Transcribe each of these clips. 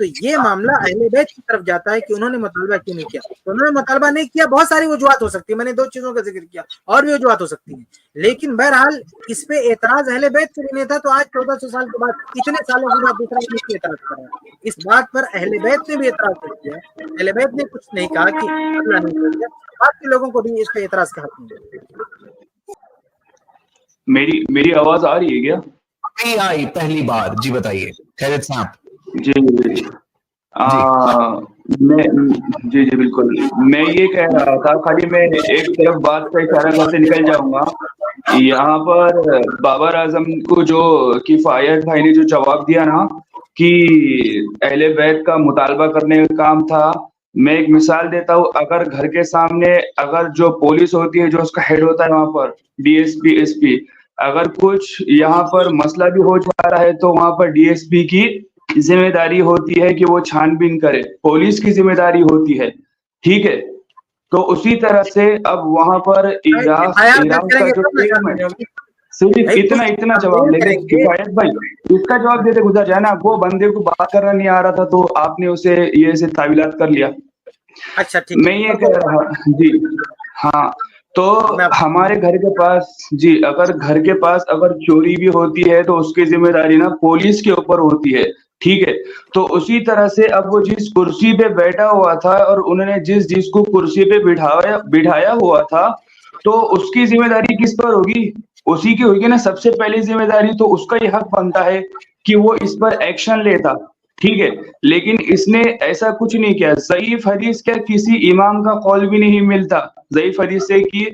تو یہ معاملہ اہل بیت کی طرف جاتا ہے کہ انہوں نے مطالبہ کیوں نہیں کیا. تو انہوں نے مطالبہ نہیں کیا, بہت ساری وجوہات ہو سکتی ہیں, میں نے 2 چیزوں کا ذکر کیا, اور بھی وجوہات ہو سکتی ہیں, لیکن بہرحال اس پہ اعتراض اہل بیت سے بھی نہیں تھا. تو آج 1400 سال کے بعد, اتنے سالوں کے بعد دوسرا اس پہ اعتراض کر رہا ہے. اس بات پر اہل بیت نے بھی اعتراض نہیں کیا, اہل بیت نے کچھ نہیں کہا کہ اللہ نہیں کر دیا, باقی لوگوں کو بھی اس پہ اعتراض کا حق نہیں ہے. میری آواز آ رہی ہے کیا؟ نہیں آئی پہلی بار. جی بتائیے خیرت صاحب. جی جی بالکل. میں یہ کہہ رہا تھا, خالی میں ایک طرف بات کا اشارہ کرتے نکل جاؤں گا. یہاں پر بابر اعظم کو جو کفایت بھائی نے جو جواب دیا نا کہ اہل بیت کا مطالبہ کرنے کا کام تھا, میں ایک مثال دیتا ہوں. اگر گھر کے سامنے اگر جو پولیس ہوتی ہے, جو اس کا ہیڈ ہوتا ہے وہاں پر D S P S P, اگر کچھ یہاں پر مسئلہ بھی ہو جا رہا ہے تو وہاں پر ڈی ایس پی کی ذمہ داری ہوتی ہے کہ وہ چھان بین کرے, پولیس کی ذمہ داری ہوتی ہے. ٹھیک ہے, تو اسی طرح سے اب وہاں پر عراق کا جو صرف اتنا جواب لے لے کفایت بھائی, اس کا جواب دیتے گزر جائے نا. وہ بندے کو بات کرنا نہیں آ رہا تھا تو آپ نے اسے یہ سے تعویلات کر لیا. اچھا ٹھیک, میں یہ کہہ رہا جی ہاں, تو ہمارے گھر کے پاس جی اگر گھر کے پاس اگر چوری بھی ہوتی ہے تو اس کی ذمہ داری نا پولیس کے اوپر ہوتی ہے. ٹھیک ہے, تو اسی طرح سے اب وہ جس کرسی پہ بیٹھا ہوا تھا اور انہوں نے جس کو کرسی پہ بٹھایا ہوا تھا, تو اس کی ذمہ داری کس پر ہوگی؟ اسی کی ہوگی نا. سب سے پہلی ذمہ داری تو اس کا ہی حق بنتا ہے کہ وہ اس پر ایکشن لیتا. ٹھیک ہے, لیکن اس نے ایسا کچھ نہیں کیا. ضعیف حدیث کیا کسی امام کا قول بھی نہیں ملتا. ضعیف حدیث سے کہ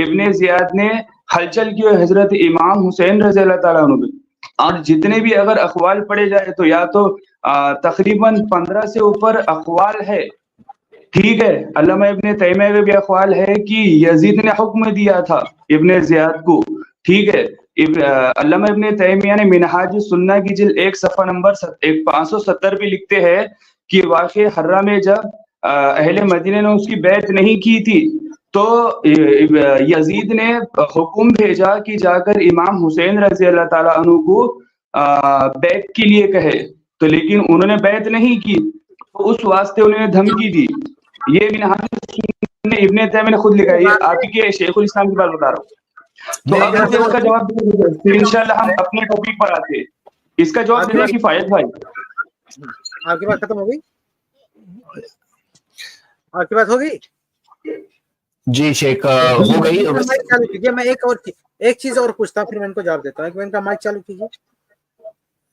ابن زیاد نے ہلچل کی حضرت امام حسین رضی اللہ تعالیٰ عنہ پہ, اور جتنے بھی اگر اقوال پڑھے جائے تو یا تو تقریباً 15 سے اوپر اقوال ہے. ٹھیک ہے, علامہ ابن تیمیہ میں بھی اقوال ہے کہ یزید نے حکم دیا تھا ابن زیاد کو. ٹھیک ہے, علامہ ابن تیمیہ نے منہاج السنہ کی جلد 1 صفحہ نمبر 570 پہ لکھتے ہیں کہ واقع حرہ میں جب اہل مدینہ نے اس کی بیعت نہیں کی تھی تو یزید نے حکم بھیجا کہ جا کر امام حسین رضی اللہ تعالیٰ عنہ کو بیعت کے لیے کہے, تو لیکن انہوں نے بیعت نہیں کی, تو اس واسطے انہوں نے دھمکی دی. یہ منہاج السنہ ابن تیمیہ نے خود لکھا ہے, یہ آپ کے شیخ الاسلام کی بات بتا رہا ہوں. تو اب مجھے اس کا جواب دیں, پھر انشاءاللہ ہم اپنے ٹاپک پر آتے. اس کا جواب دینا کفایت بھائی. آپ کی بات ختم ہو گئی؟ آپ کی بات ہو گئی؟ جی شیخ ہو گئی. میں ایک چیز اور پوچھتا ہوں, پھر میں ان کو جواب دیتا ہوں. ان کا مائک چالو کیجیے.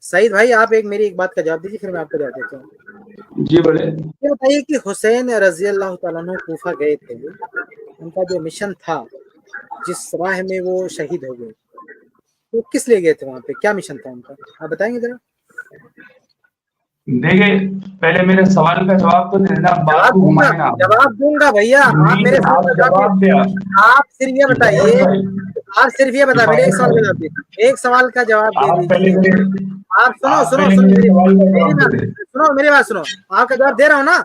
سعید بھائی آپ میری ایک بات کا جواب دیجیے, پھر میں آپ کو جواب دیتا ہوں. جی بولے. یہ بتائیے کہ حسین رضی اللہ تعالیٰ عنہ کوفہ گئے تھے, ان کا جو مشن تھا جس راہ میں وہ شہید ہو گئے, تو کس لیے گئے تھے وہاں پہ, کیا مشن تھا ان کا, آپ بتائیں گے ذرا. دیکھیں پہلے میرے سوال کا جواب تو دینا, بات کو گھمائے نا. جواب دوں گا بھیا, آپ میرے جواب دیا. آپ صرف یہ بتائیے, آپ صرف یہ بتا, میرے ایک سوال کا جواب دیجیے, ایک سوال کا جواب دے دیجیے. آپ سنو میری بات سنو, آپ کا جواب دے رہا ہوں نا,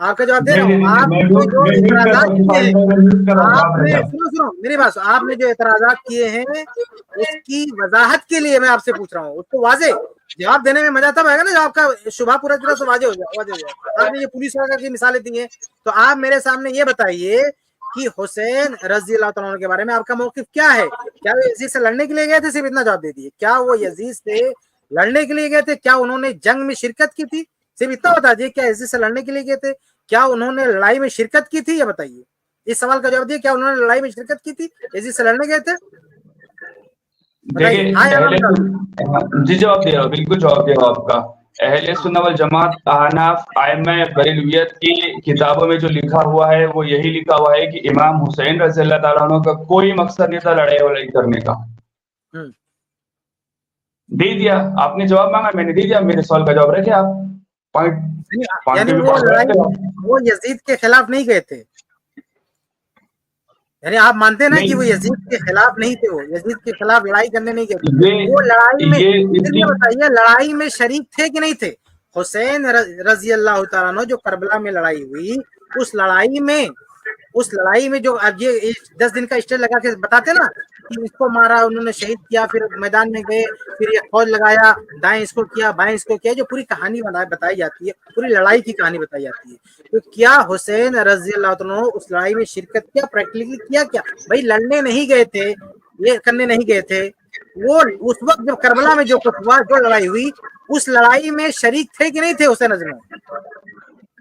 آپ کا جواب دے رہا ہوں. آپ نے جو اعتراضات کیے ہیں, سنو میری بات سنو, آپ نے جو اعتراضات کیے ہیں اس کی وضاحت کے لیے میں آپ سے پوچھ رہا ہوں. اس کو واضح جواب دینے میں مزہ تب آئے گا نا جب آپ کا شبہ پورا طرح سے واضح ہو جائے. آپ نے یہ پولیس وغیرہ کی مثالیں دی ہیں, تو آپ میرے سامنے یہ بتائیے کہ حسین رضی اللہ تعالیٰ عنہ کے بارے میں آپ کا موقف کیا ہے. کیا وہ یزید سے لڑنے کے لیے گئے تھے؟ صرف اتنا جواب دے دیجیے. کیا وہ یزید سے لڑنے کے لیے گئے تھے؟ کیا انہوں نے جنگ میں شرکت کی تھی؟ صرف اتنا بتا دیجیے. کیا یزید سے لڑنے کے لیے گئے تھے؟ کیا انہوں نے لڑائی میں شرکت کی تھی؟ یہ بتائیے. اس سوال کا جواب دیے, کیا انہوں نے لڑائی میں شرکت کی تھی, یزید سے لڑنے گئے تھے؟ جی جواب دے رہا ہوں, بالکل جواب دے رہا ہوں آپ کا. اہل سنت والجماعت احناف ائمہ بریلویت کی کتابوں میں جو لکھا ہوا ہے وہ یہی لکھا ہوا ہے کہ امام حسین رضی اللہ تعالیٰ عنہ کا کوئی مقصد نہیں تھا لڑائی کرنے کا. دے دیا آپ نے جواب مانگا, میں نے دے دیا. میرے سوال کا جواب رکھے آپ. وہ یزید کے خلاف نہیں گئے تھے, یعنی آپ مانتے ہیں نا کہ وہ یزید کے خلاف نہیں تھے, وہ یزید کے خلاف لڑائی کرنے نہیں گئے تھے. وہ لڑائی میں بتائیے, لڑائی میں شریک تھے کہ نہیں تھے؟ حسین رضی اللہ تعالیٰ عنہ جو کربلا میں لڑائی ہوئی, اس لڑائی میں اس لڑائی میں جو اب یہ 10 دن کا اسٹے لگا کے بتاتے نا کہ اس کو مارا انہوں نے شہید کیا, پھر میدان میں گئے, پھر یہ فوج لگایا, دائیں اس کو کیا بائیں اس کو کیا, جو پوری کہانی بتائی جاتی ہے, پوری لڑائی کی کہانی بتائی جاتی ہے. تو کیا حسین رضی اللہ عنہ اس لڑائی میں شرکت کیا, پریکٹیکلی کیا کیا بھائی, لڑنے نہیں گئے تھے, یہ کرنے نہیں گئے تھے, وہ اس وقت جو کربلا میں جو کچھ ہوا, جو لڑائی ہوئی, اس لڑائی میں شریک تھے کہ نہیں تھے حسین رضی اللہ؟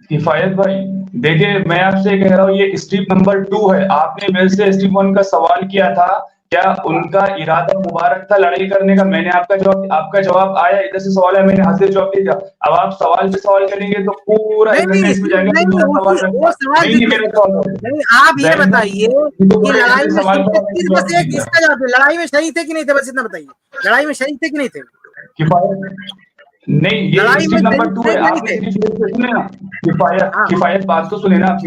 کفایت بھائی دیکھیے میں آپ سے کہہ رہا ہوں یہ اسٹیپ نمبر 2 ہے. آپ نے میرے سے اسٹیپ 1 کا سوال کیا تھا کیا ان کا ارادہ مبارک تھا لڑائی کرنے کا, میں نے آپ کا جواب آیا, ادھر سے سوال ہے, میں نے حاضر جواب دیا. اب آپ سوال پہ سوال کریں گے تو پورا آپ یہ بتائیے کہ لڑائی میں لڑائی میں شریک تھے کہ نہیں تھے, بس اتنا بتائیے, لڑائی میں شریک تھے کہ نہیں تھے؟ نہیں, یہ اسٹیپ نمبر 2 ہے. آپ نے سنے نا کفایت بات تو سنے نا, آپ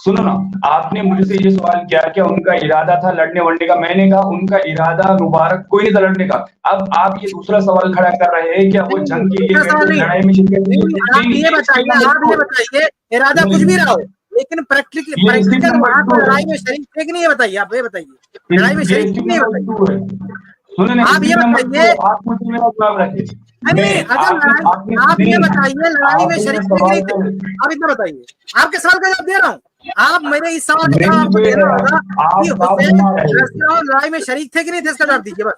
سنو نا, آپ نے مجھ سے یہ سوال کیا کہ ان کا ارادہ تھا لڑنے وڑنے کا, میں نے کہا ان کا ارادہ مبارک کوئی نہیں تھا لڑنے کا. اب آپ یہ دوسرا سوال کھڑا کر رہے ہیں کیا وہ جنگ کے لیے لڑائی میں شرکت. آپ یہ بتائیے ارادہ کچھ بھی رہا ہو, لیکن پریکٹیکل وہاں پر لڑائی میں شریک تھے کہ نہیں, یہ بتائیے, آپ یہ بتائیے لڑائی میں شریک تھے نہیں بتائیے. آپ یہ بتائیے, آپ یہ بتائیے لڑائی میں شریک تھے کہ نہیں تھے, آپ اتنا بتائیے. آپ کے سوال کا جواب دے رہا ہوں, آپ میرے اس سوال کا جواب آپ کو دینا ہوگا کہ حسین لڑائی میں شریک تھے کہ نہیں تھے, اس کا جواب دیجیے بس.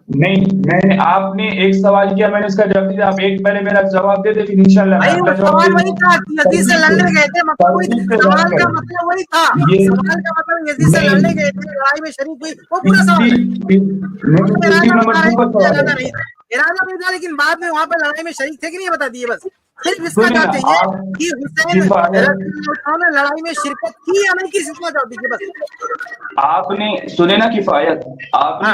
نہیں, میں نے آپ نے ایک سوال کیا, میں نے اس کا جواب دیا, آپ ایک پہلے میرا جواب دے دے پھر انشاءاللہ سوال وہی تھا کہ یزید سے لڑنے گئے تھے, سوال کا مطلب وہی تھا, سوال کا مطلب یزید سے لڑنے گئے تھے, لڑائی میں شریک ہوئی, وہ پورا سوال ہے. ارادہ نہیں تھا لیکن بعد میں وہاں پہ لڑائی میں شریک تھے کہ نہیں, بتا دیے بس. صرف اس کا جواب چاہیے کہ حسین نے لڑائی میں شرکت کی یا نہیں کی, اس کا جواب دیجیے بس. آپ نے سنے نا کفایت, آپ نے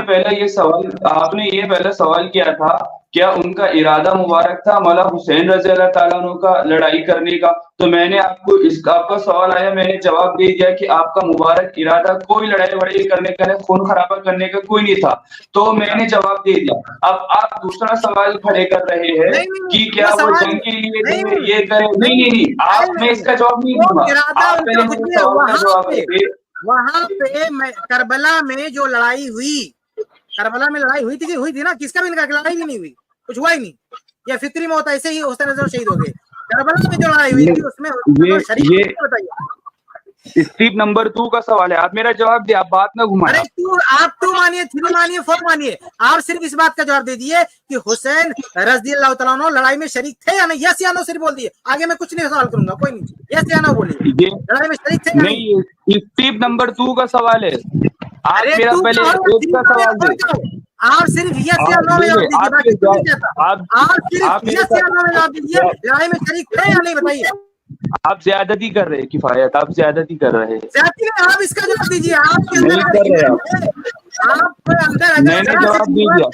پہلا سوال کیا تھا کیا ان کا ارادہ مبارک تھا مولا حسین رضی اللہ تعالیٰ عنہ کا لڑائی کرنے کا, تو میں نے آپ کو آپ کا سوال آیا, میں نے جواب دے دیا کہ آپ کا مبارک ارادہ کوئی لڑائی وڑائی کرنے کا, خون خرابہ کرنے کا کوئی نہیں تھا, تو میں نے جواب دے دیا. اب آپ دوسرا سوال کھڑے کر رہے ہیں کہ کیا وہ جنگ کے لیے یہ کرے, نہیں, آپ میں اس کا جواب نہیں دوں. وہاں پہ کربلا میں جو لڑائی ہوئی, کربلا میں لڑائی ہوئی تھی نا, کس کا بھی لڑائی بھی نہیں ہوئی, کچھ ہوا ہی نہیں, یا فطری موت ایسے ہی حسین رضی شہید ہو گئے. کربلا میں جو لڑائی ہوئی تھی اس میں شریک بتائیے. اسٹیپ نمبر 2 کا سوال ہے, آپ میرا جواب دیں, آپ بات نہ گھمائیں. آپ 2 مانیے, 3 مانیے, 4 مانیے, آپ صرف اس بات کا جواب دے دیے کہ حسین رضی اللہ تعالیٰ عنہ لڑائی میں شریک تھے یا نہیں, یس یا نو صرف بول دیے, آگے میں کچھ نہیں سوال کروں گا, کوئی نہیں, یس یا نو بولیے, لڑائی میں شریک تھے یا نہیں. اسٹیپ نمبر 2 کا سوال ہے, آپ میرا پہلے ایک کا سوال دیں. آپ صرف یس یا نو میں جواب دیجیے, آپ صرف یس یا نو میں جواب دیجیے, لڑائی میں شریک تھے یا نہیں بتائیے. آپ زیادتی کر رہے ہیں کفایت, آپ زیادتی کر رہے ہیں. آپ اس کا جواب دیجیے, آپ کے نہیں کر رہے, میں نے جواب دے دیا.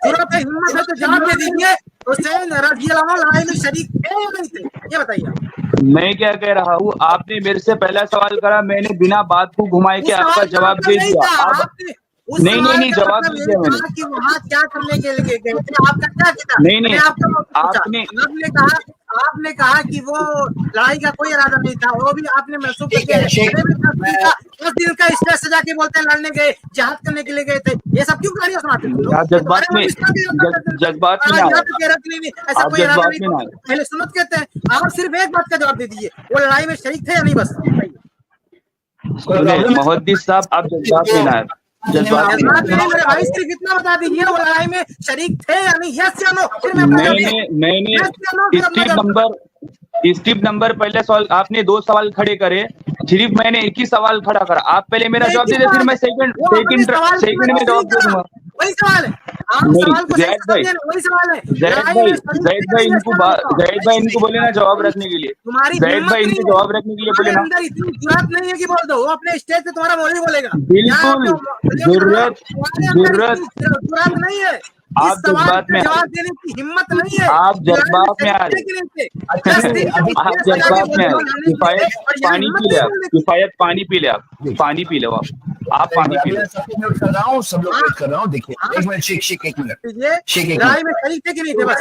ضرورت ہے, ہمت ہے تو جواب دے دیجیے, حسین رضی اللہ عنہ لڑائی میں شریک تھے یا نہیں تھے, یہ بتائیے. میں کیا کہہ رہا ہوں, آپ نے میرے سے پہلا سوال کرا, میں نے بنا بات کو گھمائے کے آپ کا جواب دے دیا. نہیں, جواب دیجیے. میں نے وہاں کیا کرنے کے لیے گئے تھے, آپ کا کیا کیا, نہیں, آپ نے کہا کہ وہ لڑائی کا کوئی ارادہ نہیں تھا, وہ بھی آپ نے محسوس کیا. 10 دن کا اسٹیج سجا کے بولتے ہیں لڑنے گئے, جہاد کرنے کے لیے گئے تھے, یہ سب کیوں کہانیاں سناتے ہیں. جذبات میں ایسا کوئی ارادہ نہیں تھا, اہل سنت کہتے ہیں. آپ صرف ایک بات کا جواب دے دیجیے, وہ لڑائی میں شریک تھے یا نہیں, بس. محدث صاحب آپ جذبات میں نہ صرف اتنا بتا دیجیے, وہ لڑائی میں شریک تھے یا نہیں, یس یا نو. میں نے اسٹیپ نمبر پہلے سوال, آپ نے 2 سوال کھڑے کرے, صرف میں نے ایک ہی سوال کھڑا کرا. آپ پہلے میرا جواب دے دیں, پھر میں سیکنڈ میں جواب دے دوں گا. وہی سوال ہے, زید بھائی ان کو بولے نا جواب رکھنے کے لیے, زید بھائی ان کو جواب رکھنے کے لیے بولے نا. ضرورت نہیں ہے کہ بول دو, وہ اپنے اسٹیج پہ تمہارا مولوی بولے گا. بالکل ضرورت نہیں ہے, آپ جذبات میں جواب دینے کی ہمت نہیں ہے, آپ جذبات میں آ رہے, آپ جذبات میں آ رہے. کفایت پانی پی لے, کفایت پانی پی لے, آپ پانی پی لو, آپ پانی پی لو. کر رہا ہوں, سب لوگ ویٹ کر رہا ہوں. دیکھیے ایک منٹ, ایک منٹ, لڑائی میں شریک تھے کہ نہیں تھے, بس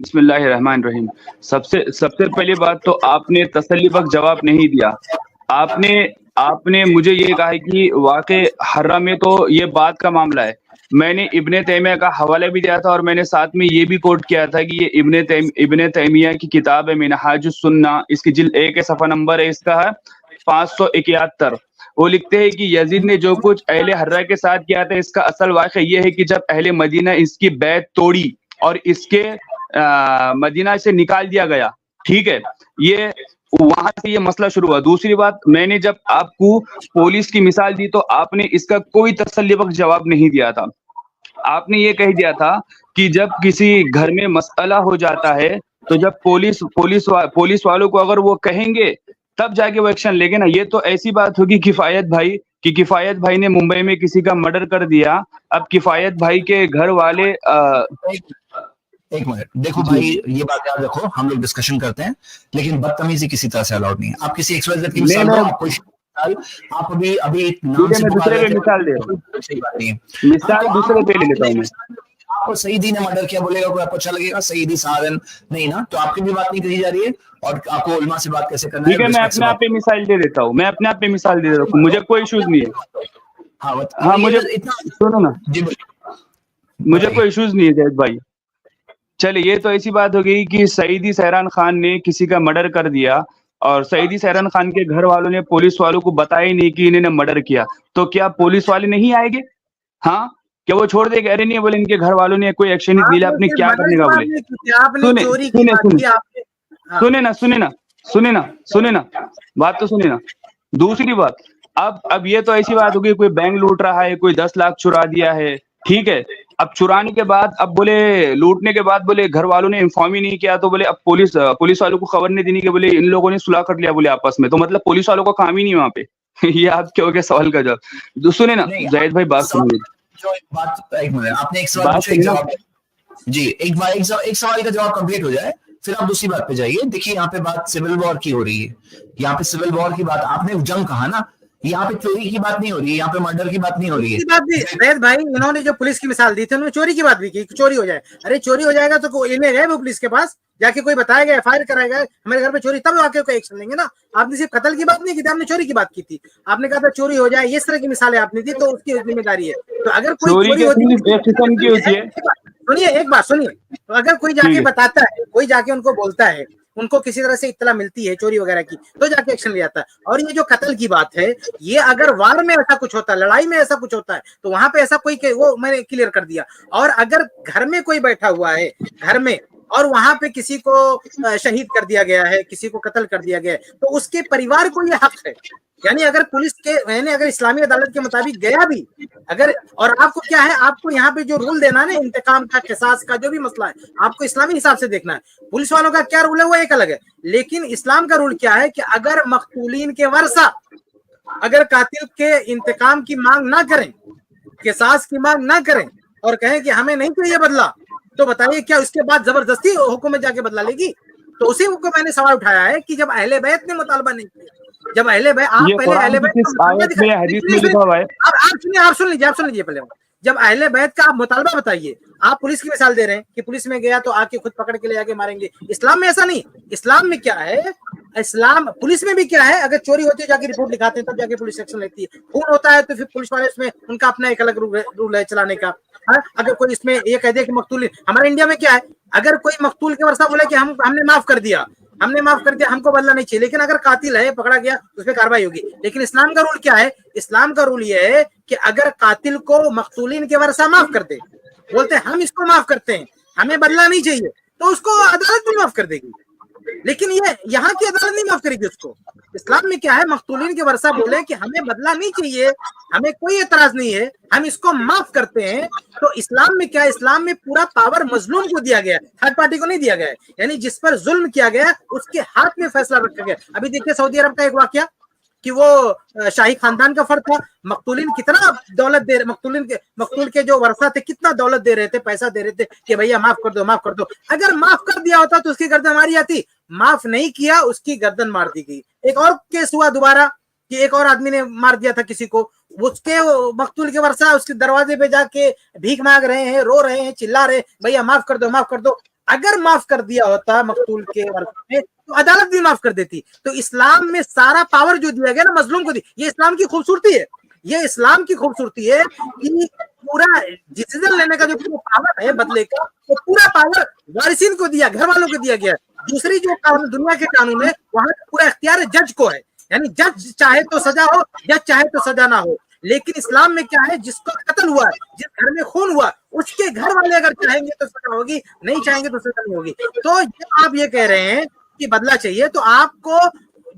بسم اللہ الرحمن الرحیم. سب سے پہلی بات تو آپ نے تسلی بخش جواب نہیں دیا. آپ نے مجھے یہ کہا کہ واقع حرہ میں تو یہ بات کا معاملہ ہے. میں نے ابن تیمیہ کا حوالہ بھی دیا تھا اور میں نے ساتھ میں یہ بھی کوٹ کیا تھا کہ یہ ابن تیمیہ کی کتاب ہے منہاج السنہ, اس کی جلد 1 صفحہ نمبر ہے اس کا ہے 571. وہ لکھتے ہیں کہ یزید نے جو کچھ اہل حرہ کے ساتھ کیا تھا اس کا اصل واقعہ یہ ہے کہ جب اہل مدینہ اس کی بیعت توڑی اور اس کے مدینہ سے نکال دیا گیا, ٹھیک ہے, یہ وہاں سے یہ مسئلہ شروع ہوا. دوسری بات, میں نے جب آپ کو پولیس کی مثال دی تو آپ نے اس کا کوئی تسلی بخش جواب نہیں دیا تھا. آپ نے یہ کہہ دیا تھا کہ جب کسی گھر میں مسئلہ ہو جاتا ہے تو جب پولیس والوں کو اگر وہ کہیں گے تب جا کے وہ ایکشن لے گے نا. یہ تو ایسی بات ہوگی کفایت بھائی کہ کفایت بھائی نے ممبئی میں کسی کا مرڈر کر دیا, اب کفایت بھائی کے گھر والے ایک منٹ دیکھو بھائی, یہ بات یاد رکھو, ہم لوگ ڈسکشن کرتے ہیں لیکن بدتمیزی کسی طرح سے الاؤڈ نہیں ہے. آپ کسی XYZ کی مثال دو, آپ کوئی آپ ابھی نام سے دوسرے پہ مثال دے, مثال دوسرے پہ لے لیتا ہوں میں. آپ کو سعیدی نے مرڈر کیا بولے گا کوئی آپ کو اچھا لگے گا؟ سعیدی سہارن نہیں نا, تو آپ کی بھی بات نہیں کہی جا رہی ہے اور آپ کو علماء سے بات کیسے کرنا ہے. ٹھیک ہے, میں اپنے آپ پہ مثال دے دیتا ہوں, مجھے کوئی ایشوز نہیں ہے. ہاں مجھے سنو نا, مجھے کوئی ایشوز نہیں ہے زید بھائی. چلے, یہ تو ایسی بات ہو گئی کہ سعیدی سہران خان نے کسی کا مرڈر کر دیا اور سعیدی سہران خان کے گھر والوں نے پولیس والوں کو بتایا ہی نہیں کہ انہوں نے مرڈر کیا, تو کیا پولیس والے نہیں آئے گے؟ ہاں, کیا وہ چھوڑ دے گا؟ ارے نہیں بولے ان کے گھر والوں نے کوئی ایکشن نہیں لیا, آپ نے کیا کرنے کا بولے. سنے نا بات تو سنے نا. دوسری بات, اب یہ تو ایسی بات ہوگی کوئی بینک لوٹ رہا ہے, کوئی 10 لاکھ چرا دیا ہے, ٹھیک ہے, اب چرانے کے بعد اب بولے لوٹنے کے بعد بولے گھر والوں نے انفارم ہی نہیں کیا تو بولے اب پولیس والوں کو خبر نہیں دینی کہ بولے ان لوگوں نے صلح کر لیا بولے آپس میں, تو مطلب پولیس والوں کا کام ہی نہیں وہاں پہ. یہ آپ کے ہو گیا سوال کا جواب. سنے نا زاہد بھائی, بات سنیے. آپ نے ایک سوال پوچھا, ایک جواب جی, ایک سوال کا جواب کمپلیٹ ہو جائے پھر آپ دوسری بات پہ جائیے. دیکھیے یہاں پہ بات سول وار کی ہو رہی ہے, یہاں پہ سول وار کی بات, آپ نے جنگ کہا نا, یہاں پہ چوری کی بات نہیں ہو رہی ہے, یہاں پہ مرڈر کی بات نہیں ہو رہی ہے. زید بھائی انہوں نے جو پولیس کی مثال دی تھی انہوں نے چوری کی بات بھی کی, چوری ہو جائے. ارے چوری ہو جائے گا تو انہیں گئے وہ پولیس کے پاس جا کے کوئی بتائے گا, FIR کرائے گا ہمارے گھر پہ چوری, تب آ کے کوئی ایکشن لیں گے نا. آپ نے صرف قتل کی بات نہیں کی تھی, آپ نے چوری کی بات کی تھی. آپ نے کہا تھا چوری ہو جائے, اس طرح کی مثالیں آپ نے دی تو اس کی ذمہ داری ہے. تو اگر کوئی چوری ہوتی ہے, سنیے ایک بات سنیے, تو اگر کوئی جا کے بتاتا ہے, کوئی جا کے ان کو بولتا ہے, ان کو کسی طرح سے اطلاع ملتی ہے چوری وغیرہ کی, تو جا کے ایکشن لے جاتا ہے. اور یہ جو قتل کی بات ہے, یہ اگر وار میں ایسا کچھ ہوتا ہے, لڑائی میں ایسا کچھ ہوتا ہے, تو وہاں پہ ایسا کوئی وہ میں نے کلیئر کر دیا. اور اگر گھر میں کوئی بیٹھا ہوا ہے گھر میں اور وہاں پہ کسی کو شہید کر دیا گیا ہے, کسی کو قتل کر دیا گیا ہے, تو اس کے پریوار کو یہ حق ہے. یعنی اگر پولیس کے یعنی اگر اسلامی عدالت کے مطابق گیا بھی اگر, اور آپ کو کیا ہے, آپ کو یہاں پہ جو رول دینا ہے نا انتقام کا, قصاص کا جو بھی مسئلہ ہے, آپ کو اسلامی حساب سے دیکھنا ہے. پولیس والوں کا کیا رول ہے وہ ایک الگ ہے, لیکن اسلام کا رول کیا ہے کہ اگر مقتولین کے ورثہ اگر قاتل کے انتقام کی مانگ نہ کریں, قصاص کی مانگ نہ کریں اور کہیں کہ ہمیں نہیں چاہیے بدلہ, تو بتائیے کیا اس کے بعد زبردستی حکومت جا کے بدلہ لے گی؟ تو اسی کو میں نے سوال اٹھایا ہے کہ جب اہل بیت نے مطالبہ نہیں کیا, جب اہل بیت, آپ پہلے اہل بیت آپ سن لیجیے پہلے, جب اہل بیت کا آپ مطالبہ بتائیے. آپ پولیس کی مثال دے رہے ہیں کہ پولیس میں گیا تو آ کے خود پکڑ کے لے جا کے ماریں گے. اسلام میں ایسا نہیں. اسلام میں کیا ہے, اسلام پولیس میں بھی کیا ہے, اگر چوری ہوتی ہے جا کے رپورٹ لکھاتے ہیں تب جا کے پولیس ایکشن لیتی ہے. خون ہوتا ہے تو پھر پولیس والے اس میں ان کا اپنا ایک الگ رول ہے چلانے کا. اگر کوئی اس میں یہ کہہ دے کہ مقتول, ہمارے انڈیا میں کیا ہے, اگر کوئی مقتول کے ورثہ بولے کہ ہم نے معاف کر دیا, ہم کو بدلہ نہیں چاہیے, لیکن اگر قاتل ہے پکڑا گیا اس پہ کارروائی ہوگی. لیکن اسلام کا رول کیا ہے, اسلام کا رول یہ ہے کہ اگر قاتل کو مقتولین کے ورثہ معاف کر دے, بولتے ہیں ہم اس کو معاف کرتے ہیں, ہمیں بدلہ نہیں چاہیے, تو اس کو عدالت بھی معاف کر دے گی. لیکن یہ یہاں کی عدالت نہیں معاف کرے گی اس کو. اسلام میں کیا ہے, مقتولین کے ورثہ بولے کہ ہمیں بدلہ نہیں چاہیے, ہمیں کوئی اعتراض نہیں ہے, ہم اس کو معاف کرتے ہیں. تو اسلام میں کیا ہے, اسلام میں پورا پاور مظلوم کو دیا گیا ہے, تھرڈ پارٹی کو نہیں دیا گیا ہے. یعنی جس پر ظلم کیا گیا اس کے ہاتھ میں فیصلہ رکھا گیا. ابھی دیکھیے سعودی عرب کا ایک واقعہ کہ وہ شاہی خاندان کا فرد تھا, مقتولین کتنا دولت دے رہے, مقتول کے جو ورثہ تھے کتنا دولت دے رہے تھے, پیسہ دے رہے تھے کہ بھیا معاف کر دو, معاف کر دو. اگر معاف کر دیا ہوتا تو اس کی گردن ماری جاتی, معاف نہیں کیا اس کی گردن مار دی گئی. ایک اور کیس ہوا دوبارہ کہ ایک اور آدمی نے مار دیا تھا کسی کو, اس کے مقتول کے ورثہ اس کے دروازے پہ جا کے بھیک مانگ رہے ہیں, رو رہے ہیں, چلا رہے, بھیا معاف کر دو, معاف کر دو. اگر معاف کر دیا ہوتا مقتول کے ورثہ میں تو عدالت بھی معاف کر دیتی. تو اسلام میں سارا پاور جو دیا گیا نا مظلوم کو یہ اسلام کی خوبصورتی ہے. یہ اسلام کی خوبصورتی ہے کہ پورا ڈیسیزن لینے کا جو پاور ہے بدلے کا وہ پورا پاور وارثین کو دیا, گھر والوں کو دیا گیا. دوسری جو دنیا کے قانون ہے وہاں پورا اختیار جج کو ہے, یعنی جج چاہے تو سزا ہو, جج چاہے تو سزا نہ ہو. لیکن اسلام میں کیا ہے, جس کو قتل ہوا ہے, جس گھر میں خون ہوا, اس کے گھر والے اگر چاہیں گے تو سزا ہوگی, نہیں چاہیں گے تو سزا نہیں ہوگی. تو آپ یہ کہہ رہے ہیں کہ بدلہ چاہیے, تو آپ کو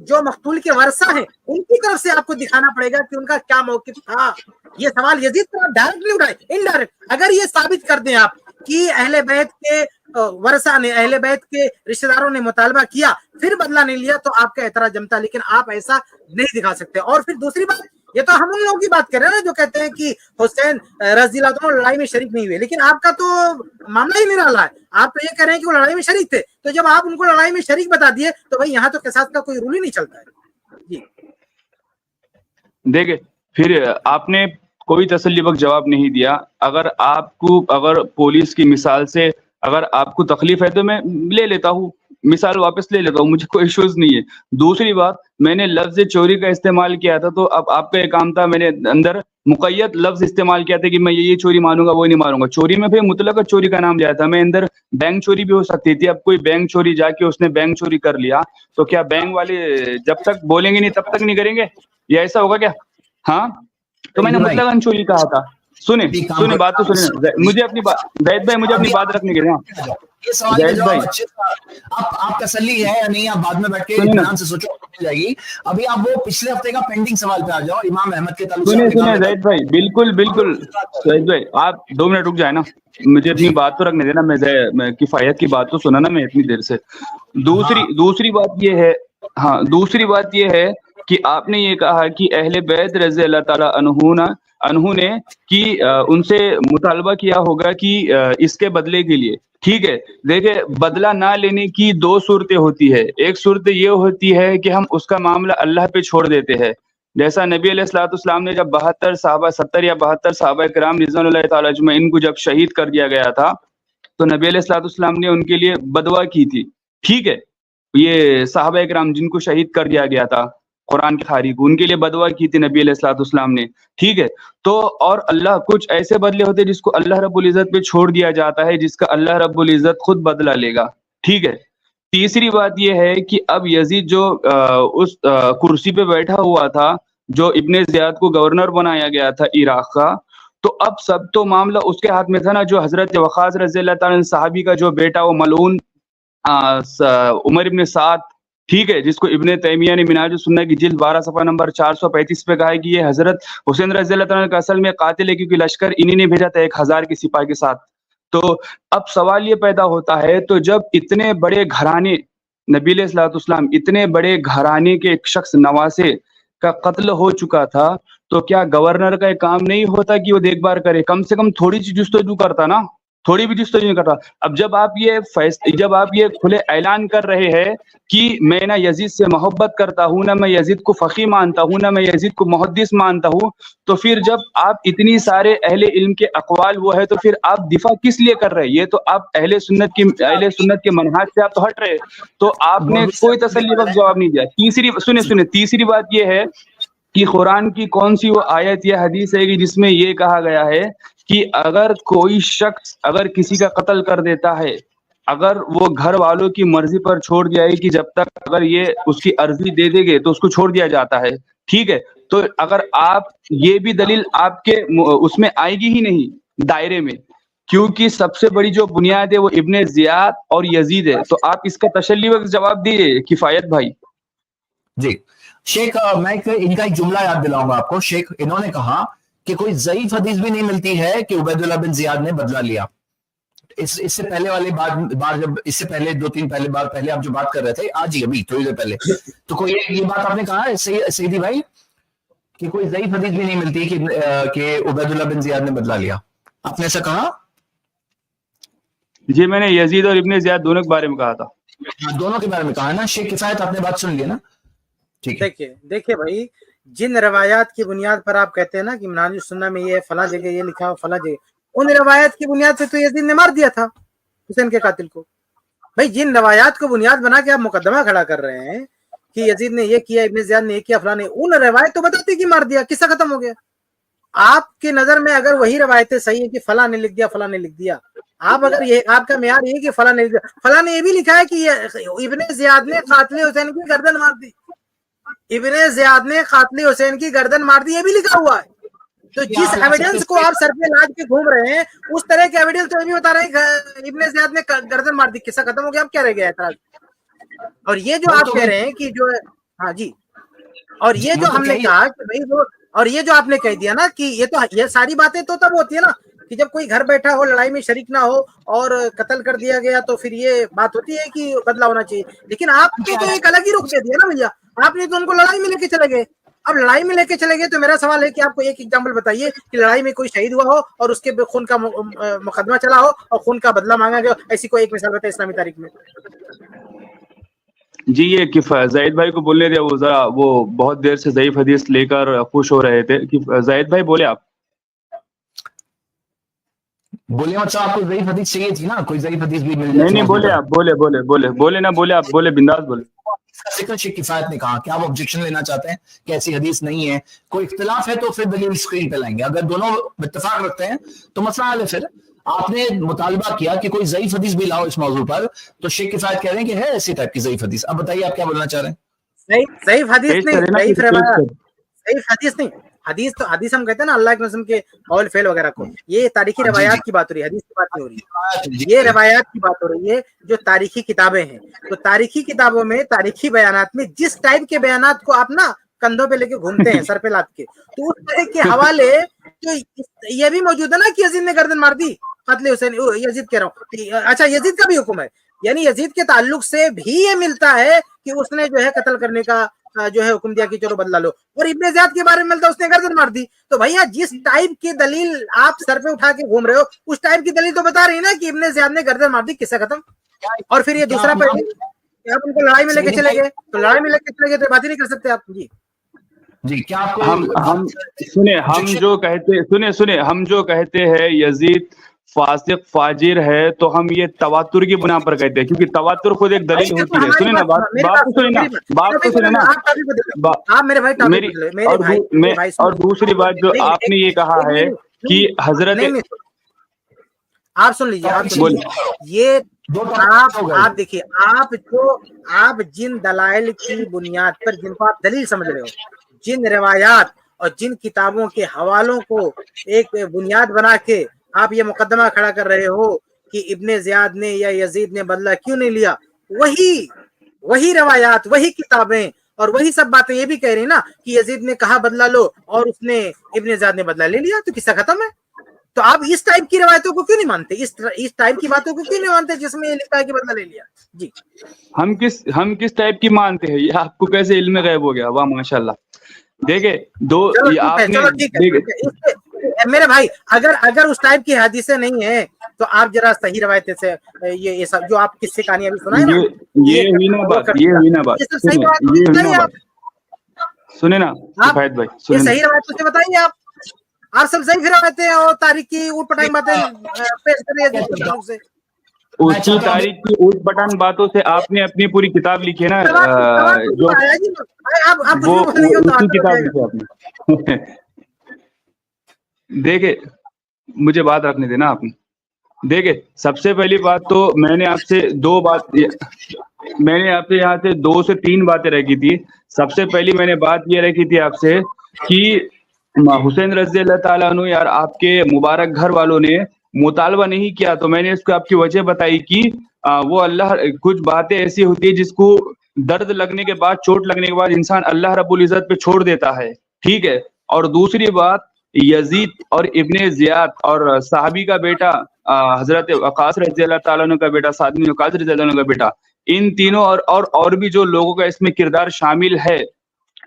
جو مقتول کے ورثہ ہیں ان کی طرف سے آپ کو دکھانا پڑے گا کہ ان کا کیا موقف تھا. یہ سوال یزید پر ڈائریکٹلی اٹھائے, انڈائریکٹ. اگر یہ ثابت کر دیں آپ کہ اہل بیت کے ورثہ نے, اہل بیت کے رشتہ داروں نے مطالبہ کیا پھر بدلہ نہیں لیا تو آپ کا اعتراض جمتا, لیکن آپ ایسا نہیں دکھا سکتے. اور پھر دوسری بات, یہ تو ہم ان لوگوں کی بات کر رہے ہیں نا جو کہتے ہیں کہ حسین رضی اللہ عنہ لڑائی میں شریک نہیں ہوئے, لیکن آپ کا تو معاملہ ہی نہیں رہا ہے. آپ تو یہ کہہ رہے ہیں کہ وہ لڑائی میں شریک تھے, تو جب آپ ان کو لڑائی میں شریک بتا دیے تو بھائی یہاں تو قصاص کا کوئی رول ہی نہیں چلتا ہے. جی دیکھیں, پھر آپ نے کوئی تسلی بخش جواب نہیں دیا. اگر آپ کو, اگر پولیس کی مثال سے اگر آپ کو تکلیف ہے تو میں لے لیتا ہوں, مثال واپس لے لیتا ہوں, مجھے کوئی ایشوز نہیں ہے. دوسری بات, میں نے لفظ چوری کا استعمال کیا تھا, تو اب آپ کا ایک کام تھا, میں نے اندر مقید لفظ استعمال کیا تھا کہ میں یہ چوری مانوں گا وہ نہیں مانوں گا. چوری میں پھر مطلق چوری کا نام لیا تھا, میں اندر بینک چوری بھی ہو سکتی تھی. اب کوئی بینک چوری جا کے اس نے بینک چوری کر لیا تو کیا بینک والے جب تک بولیں گے نہیں تب تک نہیں کریں گے, یہ ایسا ہوگا کیا؟ ہاں, تو میں نے مطلق چوری کہا تھا. سنیں بات تو سنیں, مجھے اپنی بات, زید بھائی مجھے اپنی بات رکھنے کے لیے. یہ سوال کا جواب اچھے آپ تسلی ہے یا نہیں, آپ بعد میں بیٹھ کے اطمینان سے سوچو, مل جائے گی. ابھی آپ وہ پچھلے ہفتے کا پینڈنگ سوال پہ آ جاؤ, امام احمد کے تعلق سے. سنیں زید بھائی, بالکل زید بھائی آپ 2 منٹ رک جائے نا, مجھے اپنی بات تو رکھنے دینا. میں کفایت کی بات تو سنا نا میں اتنی دیر سے. دوسری بات یہ ہے, ہاں دوسری بات یہ ہے کہ آپ نے یہ کہا کہ اہل بیت رضی اللہ تعالی عنہ نے کہ ان سے مطالبہ کیا ہوگا کہ اس کے بدلے کے لیے. ٹھیک ہے, دیکھیں بدلہ نہ لینے کی 2 صورتیں ہوتی ہے. ایک صورت یہ ہوتی ہے کہ ہم اس کا معاملہ اللہ پہ چھوڑ دیتے ہیں, جیسا نبی علیہ الصلوۃ والسلام نے جب 70 یا 72 صحابہ کرام رضوان اللہ تعالی اجمعین کو جب شہید کر دیا گیا تھا تو نبی علیہ الصلوۃ والسلام نے ان کے لیے بدعا کی تھی. ٹھیک ہے, یہ صحابہ کرام جن کو شہید کر دیا گیا تھا قرآن کے خاری کو, ان کے لیے بدعا کی تھی نبی علیہ الصلوۃ والسلام نے. ٹھیک ہے, تو اور اللہ کچھ ایسے بدلے ہوتے ہیں جس کو اللہ رب العزت پہ چھوڑ دیا جاتا ہے, جس کا اللہ رب العزت خود بدلہ لے گا. ٹھیک ہے, تیسری بات یہ ہے کہ اب یزید جو اس کرسی پہ بیٹھا ہوا تھا, جو ابن زیاد کو گورنر بنایا گیا تھا عراق کا, تو اب سب تو معاملہ اس کے ہاتھ میں تھا نا. جو حضرت وقاص رضی اللہ تعالیٰ عنہ صحابی کا جو بیٹا وہ ملعون عمر ابن سعد, ٹھیک ہے, جس کو ابن تیمیہ نے منہاج السنہ کی جلد 12 صفحہ نمبر 435 پہ کہا ہے کہ یہ حضرت حسین رضی اللہ تعالیٰ کا اصل میں قاتل ہے, کیونکہ لشکر انہی نے بھیجا تھا 1000 کے سپاہ کے ساتھ. تو اب سوال یہ پیدا ہوتا ہے, تو جب اتنے بڑے گھرانے, نبی علیہ الصلوۃ والسلام اتنے بڑے گھرانے کے ایک شخص نواسے کا قتل ہو چکا تھا, تو کیا گورنر کا ایک کام نہیں ہوتا کہ وہ دیکھ بھال کرے, کم سے کم تھوڑی سی جستجو کرتا نا, تھوڑی بھی جستجو نہیں کرتا. اب جب آپ یہ کھلے اعلان کر رہے ہیں کہ میں نہ یزید سے محبت کرتا ہوں, نہ میں یزید کو فقیہ مانتا ہوں, نہ میں یزید کو محدث مانتا ہوں, تو پھر جب آپ اتنی سارے اہل علم کے اقوال وہ ہے تو پھر آپ دفاع کس لیے کر رہے ہیں؟ یہ تو آپ اہل سنت کے منہاج سے آپ تو ہٹ رہے, تو آپ نے کوئی تسلی بخش جواب نہیں دیا. تیسری بات یہ ہے کہ قرآن کی کون سی وہ آیت یا حدیث ہے کہ جس میں یہ کہا گیا ہے کہ اگر کوئی شخص اگر کسی کا قتل کر دیتا ہے, اگر وہ گھر والوں کی مرضی پر چھوڑ دیا ہے کہ جب تک اگر یہ اس کی عرضی دے دے گے تو اس کو چھوڑ دیا جاتا ہے. ٹھیک ہے, تو اگر آپ یہ بھی دلیل آپ کے اس میں آئے گی ہی نہیں دائرے میں, کیونکہ سب سے بڑی جو بنیاد ہے وہ ابن زیاد اور یزید ہے. تو آپ اس کا تسلی بخش جواب دیجیے کفایت بھائی. جی شیخ, میں ان کا ایک جملہ یاد دلاؤں گا آپ کو. شیخ انہوں نے کہا کہ کوئی ضعیف حدیث بھی نہیں ملتی ہے کہ عبید اللہ بن زیاد نے بدلہ لیا. اس سے پہلے والی بار جب اس سے پہلے 2-3 بار پہلے آپ جو بات کر رہے تھے آج ہی ابھی تھوڑی دیر پہلے, تو کوئی یہ بات آپ نے کہا ہے سیدی بھائی کہ کوئی ضعیف حدیث بھی نہیں ملتی کہ عبید اللہ بن زیاد نے بدلہ لیا؟ آپ نے ایسا کہا؟ جی میں نے یزید اور ابن زیاد دونوں کے بارے میں کہا تھا. دونوں کے بارے میں کہا ہے نا. شیخ کفایت آپ نے بات سن لی نا. ٹھیک ہے, دیکھیے بھائی, جن روایات کی بنیاد پر آپ کہتے ہیں نا کہ منہاج السنہ میں یہ فلاں جگہ یہ لکھا ہو فلاں جگہ, ان روایات کی بنیاد سے تو یزید نے مار دیا تھا حسین کے قاتل کو. بھائی جن روایات کو بنیاد بنا کے آپ مقدمہ کھڑا کر رہے ہیں کہ یزید نے یہ کیا، ابن زیاد نے یہ کیا، فلاں نے، ان روایت تو بتاتی کہ مار دیا، قصہ ختم ہو گیا. آپ کی نظر میں اگر وہی روایتیں صحیح ہیں کہ فلاں نے لکھ دیا، فلاں نے لکھ دیا، آپ اگر یہ آپ کا معیار یہ کہ فلاں نے لکھ دیا، فلاں نے یہ بھی لکھا ہے کہ ابن زیاد نے قاتل حسین کی گردن مار دی، ابن زیاد نے قاتل حسین کی گردن مار دی، یہ بھی لکھا ہوا ہے. تو جس ایویڈنس کو آپ سر پہ لاج کے گھوم رہے ہیں اس طرح کے ایویڈنس تو یہ بھی بتا رہے ہیں ابن زیاد نے گردن مار دی، قصہ ختم ہو گیا، اب کیا رہ گیا اعتراض. اور یہ جو آپ کہہ رہے ہیں کہ جو ہاں جی، اور یہ جو ہم نے کہا کہ بھائی وہ، اور یہ جو آپ نے کہہ دیا نا کہ یہ ساری باتیں تو تب ہوتی ہے نا کہ جب کوئی گھر بیٹھا ہو، لڑائی میں شریک نہ ہو اور قتل کر دیا گیا، تو پھر یہ بات ہوتی ہے کہ بدلہ ہونا چاہیے. لیکن آپ نے تو ایک الگ ہی رخ دے دیا نا بھیا، آپ نے تو ان کو لڑائی میں لے کے چلے گئے. اب لڑائی میں لے کے چلے گئے تو میرا سوال ہے کہ آپ کو ایک ایگزامپل بتائیے کہ لڑائی میں کوئی شہید ہوا ہو اور اس کے خون کا مقدمہ چلا ہو اور خون کا بدلہ مانگا گیا، ایسی کوئی ایک مثال بتائیں اسلامی تاریخ میں. جی یہ کفایت زاہد بھائی کو بولنے دیا، وہ ذرا وہ بہت دیر سے ضعیف حدیث لے کر خوش ہو رہے تھے. زاہد بھائی بولے آپ. بولے اچھا آپ کو ضعیف حدیث چاہیے تھی نا، کوئی ضعیف حدیث بھی مل جائے. نہیں بولے آپ، بولے نہ بولے آپ، بولے بنداس بولے. اس کا ذکر شیخ کفایت نے کہا کہ آپ آبجیکشن لینا چاہتے ہیں کہ ایسی حدیث نہیں ہے، کوئی اختلاف ہے تو پھر دلیل اسکرین پہ لائیں گے. اگر دونوں اتفاق رکھتے ہیں تو مسئلہ حل ہے. پھر آپ نے مطالبہ کیا کہ کوئی ضعیف حدیث بھی لاؤ اس موضوع پر، تو شیخ کفایت کہہ رہے ہیں کہ ہے ایسی ٹائپ کی ضعیف حدیث. اب بتائیے آپ کیا بولنا چاہ رہے ہیں. ضعیف حدیث نہیں، ضعیف روایت، ضعیف حدیث نہیں. حدیث تو حدیث ہم کہتے ہیں نا اللہ کے نظم کے قول فعل وغیرہ کو، یہ تاریخی روایات کی بات ہو رہی ہے، حدیث کی بات نہیں ہو رہی ہے. یہ روایات کی بات ہو رہی ہے جو تاریخی کتابیں ہیں. تو تاریخی کتابوں میں، تاریخی بیانات میں جس ٹائپ کے بیانات کو آپ نا کندھوں پہ لے کے گھومتے ہیں، سر پہ لاد کے، تو اس طرح کے حوالے تو یہ بھی موجود ہے نا کہ یزید نے گردن مار دی قتل حسین. یزید کہہ رہا ہوں، اچھا یزید کا بھی حکم ہے، یعنی یزید کے تعلق سے بھی یہ ملتا ہے کہ اس نے جو ہے قتل کرنے کا جو ہے حکم دیا کہ چلو بدلا لو. اور ابن زیاد کے بارے میں ملتا ہے اس نے گردن مار دی. تو بھیا جس ٹائپ کی دلیل آپ سر پہ اٹھا کے گھوم رہے ہو اس ٹائپ کی دلیل تو بتا رہی ہے نا کہ ابن زیاد نے گردن مار دی، قصہ ختم. اور پھر یہ دوسرا پہلے آپ ان کو لڑائی میں لے کے چلے گئے، تو لڑائی میں لے کے چلے گئے تو بات ہی نہیں کر سکتے آپ. جی کیا آپ کو ہم سنیں ہم جو کہتے ہیں یزید فاسق فاجر ہے تو ہم یہ تواتر کی بنا پر کہتے ہیں، کیونکہ تواتر خود ایک دلیل ہوتی ہے. سنیں نا بات تو سنیں نا. اور دوسری بات جو آپ نے یہ کہا ہے کہ حضرت، آپ سن لیجیے، یہ آپ دیکھیے، آپ جن دلائل کی بنیاد پر، جن کو آپ دلیل سمجھ رہے ہو، جن روایات اور جن کتابوں کے حوالوں کو ایک بنیاد بنا کے آپ یہ مقدمہ کھڑا کر رہے ہو کہ ابن زیاد نے یا یزید نے بدلہ کیوں نہیں لیا، وہی روایات، وہی کتابیں اور وہی سب باتیں یہ بھی کہہ رہی نا کہ یزید نے کہا بدلہ لو اور اس نے ابن زیاد نے بدلہ لے لیا، تو قصہ ختم ہے. تو آپ اس ٹائپ کی روایتوں کو کیوں نہیں مانتے، اس ٹائپ کی باتوں کو کیوں نہیں مانتے جس میں یہ لکھا ہے کہ بدلہ لے لیا. جی ہم کس ٹائپ کی مانتے ہیں، یہ آپ کو کیسے علم غیب ہو گیا؟ واہ ماشاء اللہ. دیکھیں میرے بھائی، اگر اس ٹائپ کی حدیثیں نہیں ہیں تو آپ ذرا صحیح روایتیں سے یہ سب جو آپ کس سے کہانی ابھی سنائے نا، یہ ہوئی نا بات. سنیں نا کفایت بھائی، یہ صحیح روایتوں سے بتائیے. آپ سب صحیح روایتیں اور تاریخ کی اوٹ پٹانگ باتیں پیش کر رہے ہیں. اس کی تاریخ کی اوٹ پٹانگ باتوں سے آپ نے اپنی پوری کتاب لکھی ہے نا، وہ اسی کتاب لکھی آپ نے. دیکھیں مجھے بات رکھنے دینا آپ نے. دیکھیں سب سے پہلی بات تو میں نے آپ سے یہاں سے 2 سے 3 باتیں رکھی تھی. سب سے پہلی میں نے بات یہ رکھی تھی آپ سے کہ حسین رضی اللہ تعالیٰ عنہ، یار آپ کے مبارک گھر والوں نے مطالبہ نہیں کیا، تو میں نے اس کو آپ کی وجہ بتائی کہ وہ اللہ، کچھ باتیں ایسی ہوتی ہے جس کو درد لگنے کے بعد، چوٹ لگنے کے بعد انسان اللہ رب العزت پہ چھوڑ دیتا ہے، ٹھیک ہے. اور دوسری بات، یزید اور ابن زیاد اور صحابی کا بیٹا حضرت وقاص رضی اللہ تعالیٰ عنہ کا بیٹا، سعد بن وقاص رضی اللہ عنہ کا بیٹا، ان تینوں اور بھی جو لوگوں کا اس میں کردار شامل ہے،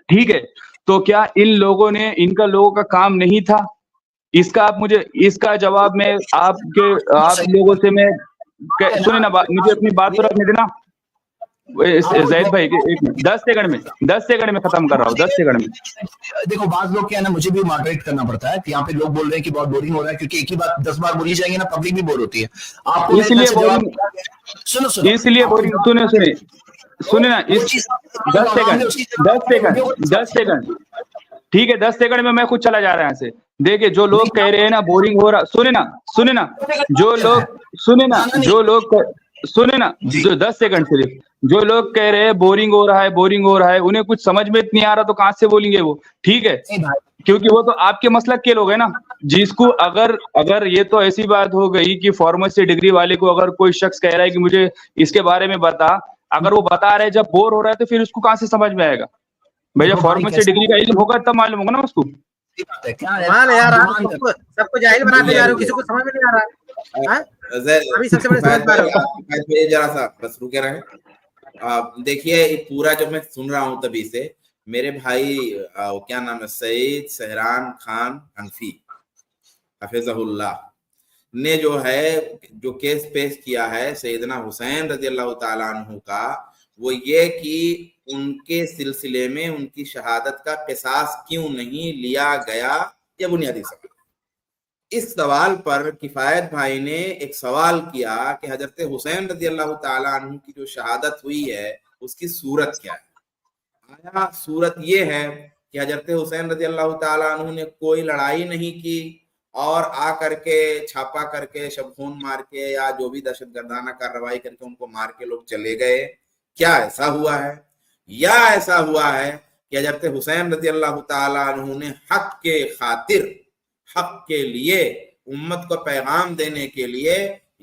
ٹھیک ہے. تو کیا ان کا لوگوں کا کام نہیں تھا؟ اس کا آپ مجھے اس کا جواب میں آپ لوگوں سے میں سنیں نا، مجھے اپنی بات پر رکھنے دینا. زید بھائی 10 سیکنڈ میں ختم کر رہا ہوں, 10 سیکنڈ میں. دیکھو بعض لوگ کیا ہے نا, مجھے بھی ماڈریٹ کرنا پڑتا ہے کہ یہاں پہ لوگ بول رہے ہیں کہ بہت بورنگ ہو رہا ہے, کیونکہ ایک ہی بات 10 بار بولی جائیں گے نا, پبلک بھی بور ہوتی ہے. آپ کو اس لیے بورنگ, اس لیے بورنگ سنے نا, 10 سیکنڈ ٹھیک ہے, 10 سیکنڈ میں میں خود چلا جا رہا ہوں یہاں سے. دیکھیں جو لوگ کہہ رہے ہیں نا بورنگ ہو رہا, سنے نا جو لوگ 10 سیکنڈ صرف, جو لوگ کہہ رہے ہیں بورنگ ہو رہا ہے, انہیں کچھ سمجھ میں نہیں آ رہا تو کہاں سے بولیں گے وہ, ٹھیک ہے, کیونکہ وہ تو آپ کے مسلک کے لوگ ہیں نا. جس کو اگر یہ تو ایسی بات ہو گئی کہ فارمیسی ڈگری والے کو اگر کوئی شخص کہہ رہا ہے کہ مجھے اس کے بارے میں بتا, اگر وہ بتا رہے جب بور ہو رہا ہے تو پھر اس کو کہاں سے سمجھ میں آئے گا بھیا؟ فارمیسی ڈگری کا علم ہوگا تب معلوم ہوگا نا اس کو. سب کو جاہل بناتے جا رہے ہو, کسی کو سمجھ میں نہیں آ رہا ہے. ابھی سب سے بڑے ذرا سا بس رکے رہے. دیکھیے پورا جب میں سن رہا ہوں تبھی سے میرے بھائی کیا نام ہے, سعید سہران خان حنفی حفظہ اللہ نے جو کیس پیش کیا ہے سیدنا حسین رضی اللہ تعالیٰ عنہ کا, وہ یہ کہ ان کے سلسلے میں ان کی شہادت کا قصاص کیوں نہیں لیا گیا, یہ بنیادی سوال. اس سوال پر کفایت بھائی نے ایک سوال کیا کہ حضرت حسین رضی اللہ تعالیٰ عنہ کی جو شہادت ہوئی ہے اس کی صورت کیا ہے. آیا صورت یہ ہے کہ حضرت حسین رضی اللہ تعالیٰ عنہ نے کوئی لڑائی نہیں کی اور آ کر کے چھاپا کر کے شب خون مار کے یا جو بھی دہشت گردانہ کارروائی کر کے ان کو مار کے لوگ چلے گئے؟ کیا ایسا ہوا ہے؟ یا ایسا ہوا ہے کہ حضرت حسین رضی اللہ تعالیٰ عنہ نے حق کے خاطر, حق کے لیے, امت کو پیغام دینے کے لیے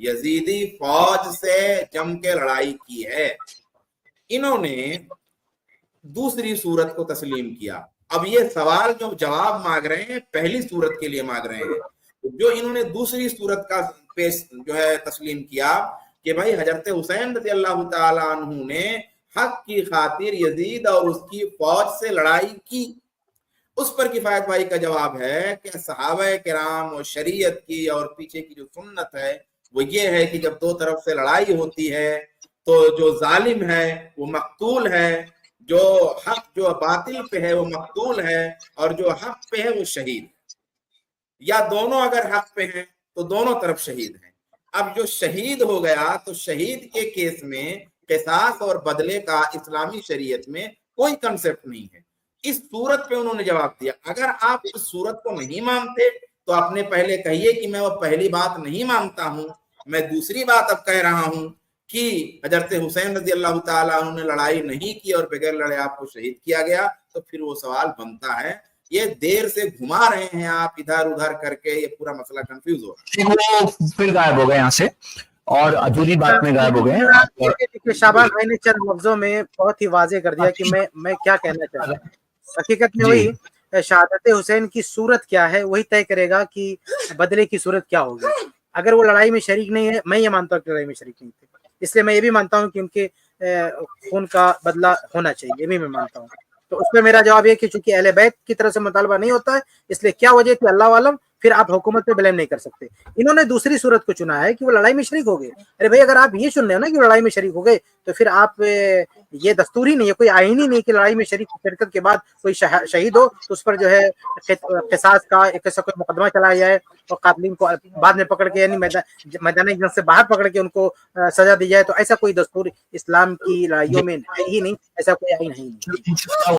یزیدی فوج سے جم کے لڑائی کی ہے؟ انہوں نے دوسری صورت کو تسلیم کیا. اب یہ سوال جو جواب مانگ رہے ہیں پہلی صورت کے لیے مانگ رہے ہیں, جو انہوں نے دوسری صورت کا پیش تسلیم کیا کہ بھائی حضرت حسین رضی اللہ تعالیٰ عنہ نے حق کی خاطر یزید اور اس کی فوج سے لڑائی کی. اس پر کفایت بھائی کا جواب ہے کہ صحابہ کرام اور شریعت کی اور پیچھے کی جو سنت ہے وہ یہ ہے کہ جب دو طرف سے لڑائی ہوتی ہے تو جو ظالم ہے وہ مقتول ہے, جو حق جو باطل پہ ہے وہ مقتول ہے, اور جو حق پہ ہے وہ شہید ہے, یا دونوں اگر حق پہ ہیں تو دونوں طرف شہید ہیں. اب جو شہید ہو گیا تو شہید کے کیس میں قصاص اور بدلے کا اسلامی شریعت میں کوئی کنسپٹ نہیں ہے. اس صورت پہ انہوں نے جواب دیا. اگر آپ اس صورت کو نہیں مانتے تو آپ نے پہلے کہیے کہ میں وہ پہلی بات نہیں مانتا ہوں, میں دوسری بات اب کہہ رہا ہوں کہ حضرت حسین رضی اللہ تعالیٰ عنہ نے لڑائی نہیں کی اور بغیر لڑے آپ کو شہید کیا گیا, تو پھر وہ سوال بنتا ہے. یہ دیر سے گھما رہے ہیں آپ ادھر ادھر کر کے, یہ پورا مسئلہ کنفیوز ہو رہا ہے. وہ پھر غائب ہو گئے یہاں سے اور ادھوری بات میں غائب ہو گئے. شعبان بھائی نے چند لفظوں میں بہت ہی واضح کر دیا کہ میں کیا کہنا چاہتا ہوں. حقیقت میں وہی شہادت حسین کی صورت کیا ہے وہی طے کرے گا کہ بدلے کی صورت کیا ہوگی. اگر وہ لڑائی میں شریک نہیں ہے, میں یہ مانتا ہوں کہ لڑائی میں شریک نہیں تھے, اس لیے میں یہ بھی مانتا ہوں کہ ان کے خون کا بدلہ ہونا چاہیے, یہ بھی میں مانتا ہوں. تو اس پہ میرا جواب یہ کہ چونکہ اہل بیت کی طرف سے مطالبہ نہیں ہوتا ہے, اس لیے کیا وجہ تھی اللہ عالم, پھر آپ حکومت پہ بلیم نہیں کر سکتے. انہوں نے دوسری صورت کو چنا ہے کہ وہ لڑائی میں شریک ہو گئے. ارے بھائی اگر آپ یہ سن رہے ہو نا کہ لڑائی میں شریک ہو گئے تو پھر آپ یہ دستوری نہیں ہے, کوئی آئینی نہیں کہ لڑائی میں شرکت کے بعد کوئی شہید ہو تو اس پر جو ہے قصاص کا ایک ایسا کوئی مقدمہ چلایا جائے اور قاتلین کو بعد میں پکڑ کے یعنی میدان جنگ سے باہر پکڑ کے ان کو سزا دی جائے. تو ایسا کوئی دستور اسلام کی لڑائیوں میں ہے ہی نہیں, ایسا کوئی آئین نہیں.